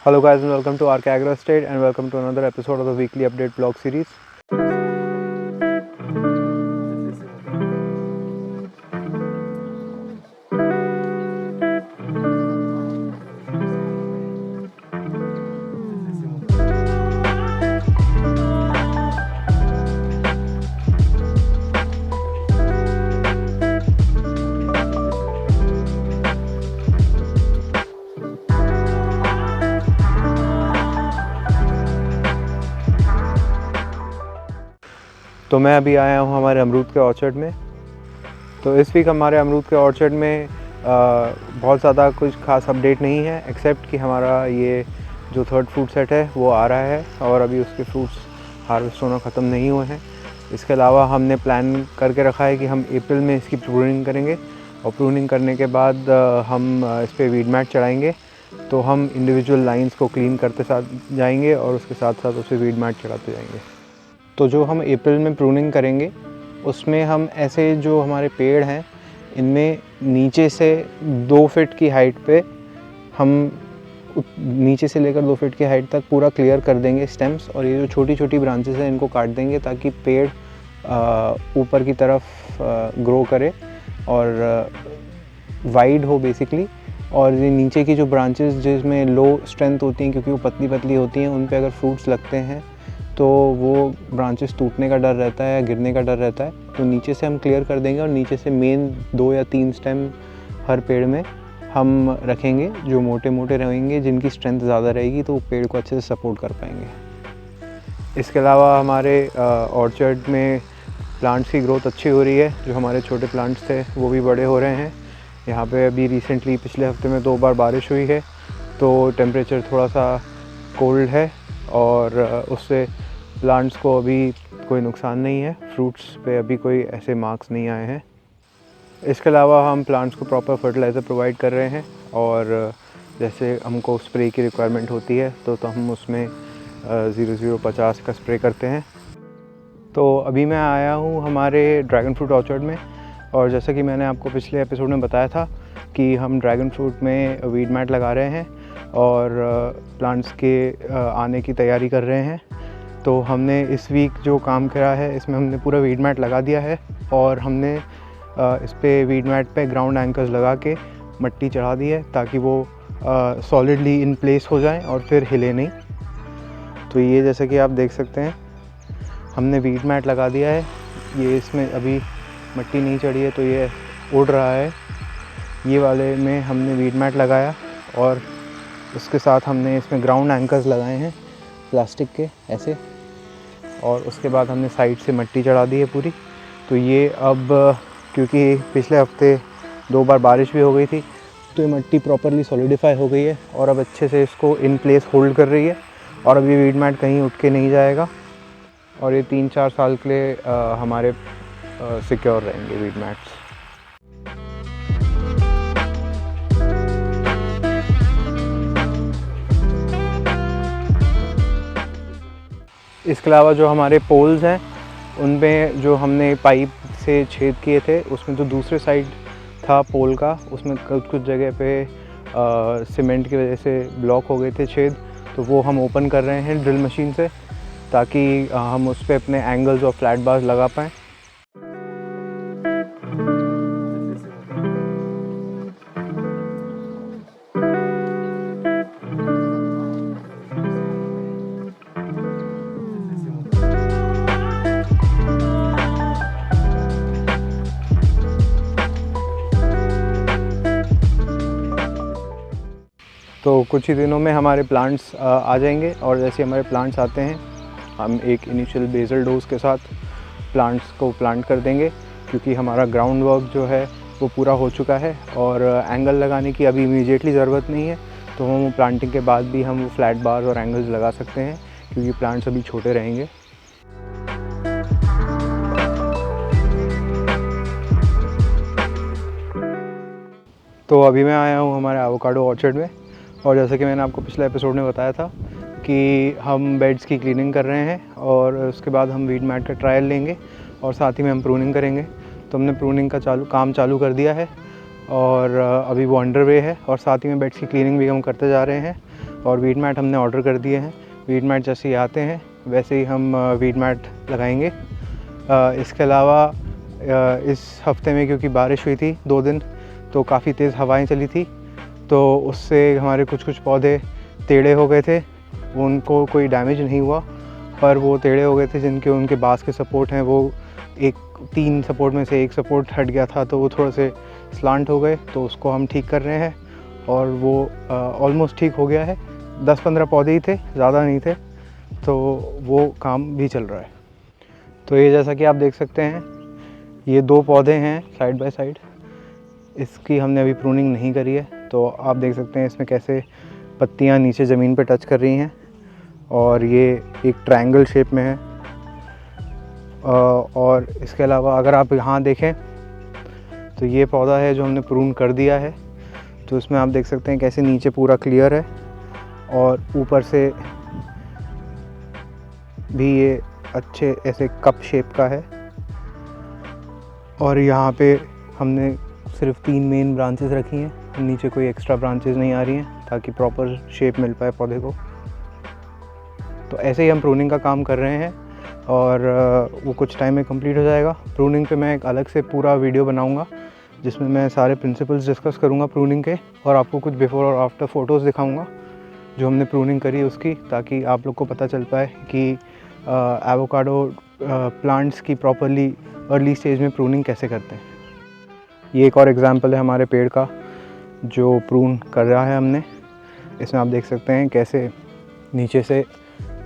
Hello guys and welcome to Arc Agro Estate and welcome to another episode of the weekly update vlog series. तो मैं अभी आया हूँ हमारे अमरूद के ऑर्चर्ड में। तो इस वीक हमारे अमरूद के ऑर्चर्ड में बहुत ज़्यादा कुछ खास अपडेट नहीं है, एक्सेप्ट कि हमारा ये जो थर्ड फ्रूट सेट है वो आ रहा है और अभी उसके फ्रूट्स हार्वेस्ट होना ख़त्म नहीं हुए हैं। इसके अलावा हमने प्लान करके रखा है कि हम अप्रैल में इसकी प्रूनिंग करेंगे और प्रूनिंग करने के बाद हम इस पर वीड मैट चढ़ाएँगे। तो हम इंडिविजुअल लाइंस को क्लीन करते साथ जाएंगे और उसके साथ साथ उसे वीड मैट चढ़ाते जाएंगे। तो जो हम अप्रैल में प्रूनिंग करेंगे उसमें हम ऐसे जो हमारे पेड़ हैं इनमें नीचे से 2 फीट की हाइट पे हम नीचे से लेकर 2 फीट की हाइट तक पूरा क्लियर कर देंगे स्टेम्स, और ये जो छोटी छोटी ब्रांचेस हैं इनको काट देंगे ताकि पेड़ ऊपर की तरफ ग्रो करे और वाइड हो बेसिकली। और ये नीचे की जो ब्रांचेस जिसमें लो स्ट्रेंथ होती हैं क्योंकि वो पतली पतली होती हैं, उन पे अगर फ्रूट्स लगते हैं तो वो ब्रांचेस टूटने का डर रहता है या गिरने का डर रहता है। तो नीचे से हम क्लियर कर देंगे और नीचे से मेन 2 या 3 स्टेम हर पेड़ में हम रखेंगे जो मोटे मोटे रहेंगे, जिनकी स्ट्रेंथ ज़्यादा रहेगी तो वो पेड़ को अच्छे से सपोर्ट कर पाएंगे। इसके अलावा हमारे ऑर्चर्ड में प्लांट्स की ग्रोथ अच्छी हो रही है। जो हमारे छोटे प्लांट्स थे वो भी बड़े हो रहे हैं। यहाँ पे अभी रिसेंटली पिछले हफ्ते में 2 बार बारिश हुई है तो टेम्परेचर थोड़ा सा कोल्ड है और उससे प्लांट्स को अभी कोई नुकसान नहीं है। फ्रूट्स पे अभी कोई ऐसे मार्क्स नहीं आए हैं। इसके अलावा हम प्लांट्स को प्रॉपर फर्टिलाइज़र प्रोवाइड कर रहे हैं और जैसे हमको स्प्रे की रिक्वायरमेंट होती है तो हम उसमें 0050 का स्प्रे करते हैं। तो अभी मैं आया हूँ हमारे ड्रैगन फ्रूट ऑर्चर्ड में, और जैसा कि मैंने आपको पिछले एपिसोड में बताया था कि हम ड्रैगन फ्रूट में वीड मैट लगा रहे हैं और प्लांट्स के आने की तैयारी कर रहे हैं। तो हमने इस वीक जो काम करा है इसमें हमने पूरा वीड मैट लगा दिया है और हमने इस पे वीड मैट पे ग्राउंड एंकर्स लगा के मिट्टी चढ़ा दी है ताकि वो सॉलिडली इन प्लेस हो जाएं और फिर हिले नहीं। तो ये जैसे कि आप देख सकते हैं हमने वीड मैट लगा दिया है। ये इसमें अभी मिट्टी नहीं चढ़ी है तो ये उड़ रहा है। ये वाले में हमने वीड मैट लगाया और उसके साथ हमने इसमें ग्राउंड एंकर्स लगाए हैं प्लास्टिक के ऐसे, और उसके बाद हमने साइड से मिट्टी चढ़ा दी है पूरी। तो ये अब क्योंकि पिछले हफ्ते 2 बार बारिश भी हो गई थी तो ये मिट्टी प्रॉपरली सॉलिडिफाई हो गई है और अब अच्छे से इसको इन प्लेस होल्ड कर रही है और अभी वीड मैट कहीं उठ के नहीं जाएगा और ये 3-4 साल के लिए हमारे सिक्योर रहेंगे वीड मैट्स। इसके अलावा जो हमारे पोल्स हैं उन पे जो हमने पाइप से छेद किए थे उसमें जो दूसरे साइड था पोल का उसमें कुछ जगह पे सीमेंट की वजह से ब्लॉक हो गए थे छेद, तो वो हम ओपन कर रहे हैं ड्रिल मशीन से ताकि हम उस पर अपने एंगल्स और फ्लैट बार्स लगा पाएँ। तो कुछ ही दिनों में हमारे प्लांट्स आ जाएंगे और जैसे हमारे प्लांट्स आते हैं हम एक इनिशियल बेसल डोज के साथ प्लांट्स को प्लांट कर देंगे क्योंकि हमारा ग्राउंड वर्क जो है वो पूरा हो चुका है और एंगल लगाने की अभी इमीडिएटली ज़रूरत नहीं है। तो हम प्लांटिंग के बाद भी हम फ्लैट बार्स और एंगल्स लगा सकते हैं क्योंकि प्लांट्स अभी छोटे रहेंगे। तो अभी मैं आया हूँ हमारे एवोकाडो ऑर्चर्ड में, और जैसा कि मैंने आपको पिछले एपिसोड में बताया था कि हम बेड्स की क्लीनिंग कर रहे हैं और उसके बाद हम वीड मैट का ट्रायल लेंगे और साथ ही में हम प्रूनिंग करेंगे। तो हमने प्रूनिंग का काम चालू कर दिया है और अभी वो अंडरवे है और साथ ही में बेड्स की क्लीनिंग भी हम करते जा रहे हैं और वीड मैट हमने ऑर्डर कर दिए हैं। वीड मैट जैसे ही आते हैं वैसे ही हम वीड मैट लगाएंगे। इसके अलावा इस हफ्ते में क्योंकि बारिश हुई थी 2 दिन, तो काफ़ी तेज़ हवाएं चली थी, तो उससे हमारे कुछ पौधे टेढ़े हो गए थे। उनको कोई डैमेज नहीं हुआ, पर वो टेढ़े हो गए थे जिनके उनके बास के सपोर्ट हैं वो 3 सपोर्ट में से 1 सपोर्ट हट गया था, तो वो थोड़े से स्लांट हो गए, तो उसको हम ठीक कर रहे हैं और वो ऑलमोस्ट ठीक हो गया है। 10-15 पौधे ही थे, ज़्यादा नहीं थे, तो वो काम भी चल रहा है। तो ये जैसा कि आप देख सकते हैं, ये 2 पौधे हैं साइड बाय साइड। इसकी हमने अभी प्रूनिंग नहीं करी है, तो आप देख सकते हैं इसमें कैसे पत्तियां नीचे ज़मीन पे टच कर रही हैं, और ये एक ट्रायंगल शेप में है। और इसके अलावा अगर आप यहाँ देखें तो ये पौधा है जो हमने प्रून कर दिया है, तो इसमें आप देख सकते हैं कैसे नीचे पूरा क्लियर है और ऊपर से भी ये अच्छे ऐसे कप शेप का है। और यहाँ पे हमने सिर्फ 3 मेन ब्रांचेस रखी हैं, नीचे कोई एक्स्ट्रा ब्रांचेस नहीं आ रही हैं, ताकि प्रॉपर शेप मिल पाए पौधे को। तो ऐसे ही हम प्रूनिंग का काम कर रहे हैं और वो कुछ टाइम में कंप्लीट हो जाएगा। प्रूनिंग पे मैं एक अलग से पूरा वीडियो बनाऊंगा जिसमें मैं सारे प्रिंसिपल्स डिस्कस करूंगा प्रूनिंग के, और आपको कुछ बिफ़ोर और आफ्टर फ़ोटोज़ दिखाऊंगा जो हमने प्रूनिंग करी उसकी, ताकि आप लोग को पता चल पाए कि एवोकाडो प्लांट्स की प्रॉपरली अर्ली स्टेज में प्रूनिंग कैसे करते हैं। ये एक और एग्जांपल है हमारे पेड़ का जो प्रून कर रहा है हमने। इसमें आप देख सकते हैं कैसे नीचे से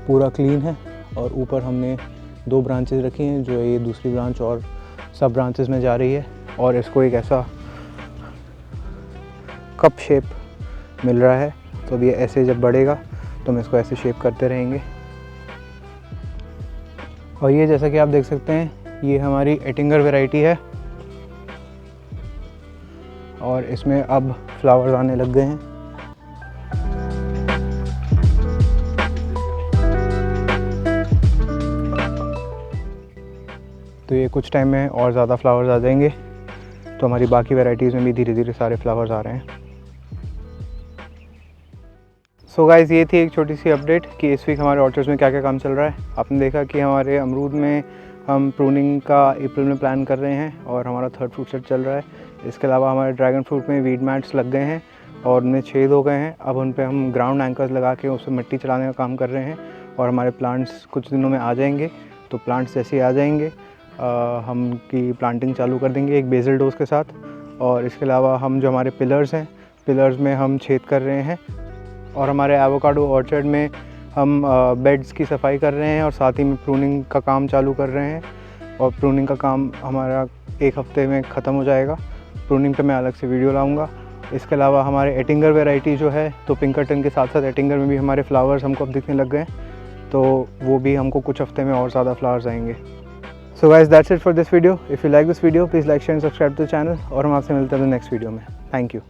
पूरा क्लीन है, और ऊपर हमने 2 ब्रांचेस रखी हैं, जो ये दूसरी ब्रांच और सब ब्रांचेस में जा रही है, और इसको एक ऐसा कप शेप मिल रहा है। तो अब ये ऐसे जब बढ़ेगा तो हम इसको ऐसे शेप करते रहेंगे। और ये जैसा कि आप देख सकते हैं, ये हमारी एटिंगर वैरायटी है, और इसमें अब फ्लावर्स आने लग गए हैं। तो ये कुछ टाइम में और ज़्यादा फ्लावर्स आ जाएंगे, तो हमारी बाकी वैरायटीज़ में भी धीरे धीरे सारे फ्लावर्स आ रहे हैं। सो गाइज़, ये थी एक छोटी सी अपडेट कि इस वीक हमारे ऑर्चर्ड्स में क्या क्या काम चल रहा है। आपने देखा कि हमारे अमरूद में हम प्रूनिंग का अप्रैल में प्लान कर रहे हैं और हमारा 3rd फ्रूट सेट चल रहा है। इसके अलावा हमारे ड्रैगन फ्रूट में वीड मैट्स लग गए हैं और उनमें छेद हो गए हैं। अब उन पे हम ग्राउंड एंकर्स लगा के उससे मिट्टी चलाने का काम कर रहे हैं, और हमारे प्लांट्स कुछ दिनों में आ जाएंगे। तो प्लांट्स जैसे ही आ जाएंगे हम की प्लांटिंग चालू कर देंगे एक बेसल डोज के साथ। और इसके अलावा हम जो हमारे पिलर्स हैं, पिलर्स में हम छेद कर रहे हैं, और हमारे एवोकाडो ऑर्चर्ड में हम बेड्स की सफाई कर रहे हैं और साथ ही में प्रूनिंग का काम चालू कर रहे हैं। और प्रूनिंग का काम हमारा 1 हफ्ते में ख़त्म हो जाएगा। प्रूनिंग पे मैं अलग से वीडियो लाऊंगा। इसके अलावा हमारे एटिंगर वैरायटी जो है, तो पिंकरटन के साथ साथ एटिंगर में भी हमारे फ्लावर्स हमको अब दिखने लग गए हैं, तो वो भी हमको कुछ हफ्ते में और ज़्यादा फ्लावर्स आएंगे। So guys, that's it for this video. If you like this video please like share and subscribe to the channel, और हम आपसे मिलते हैं नेक्स्ट वीडियो में। Thank you.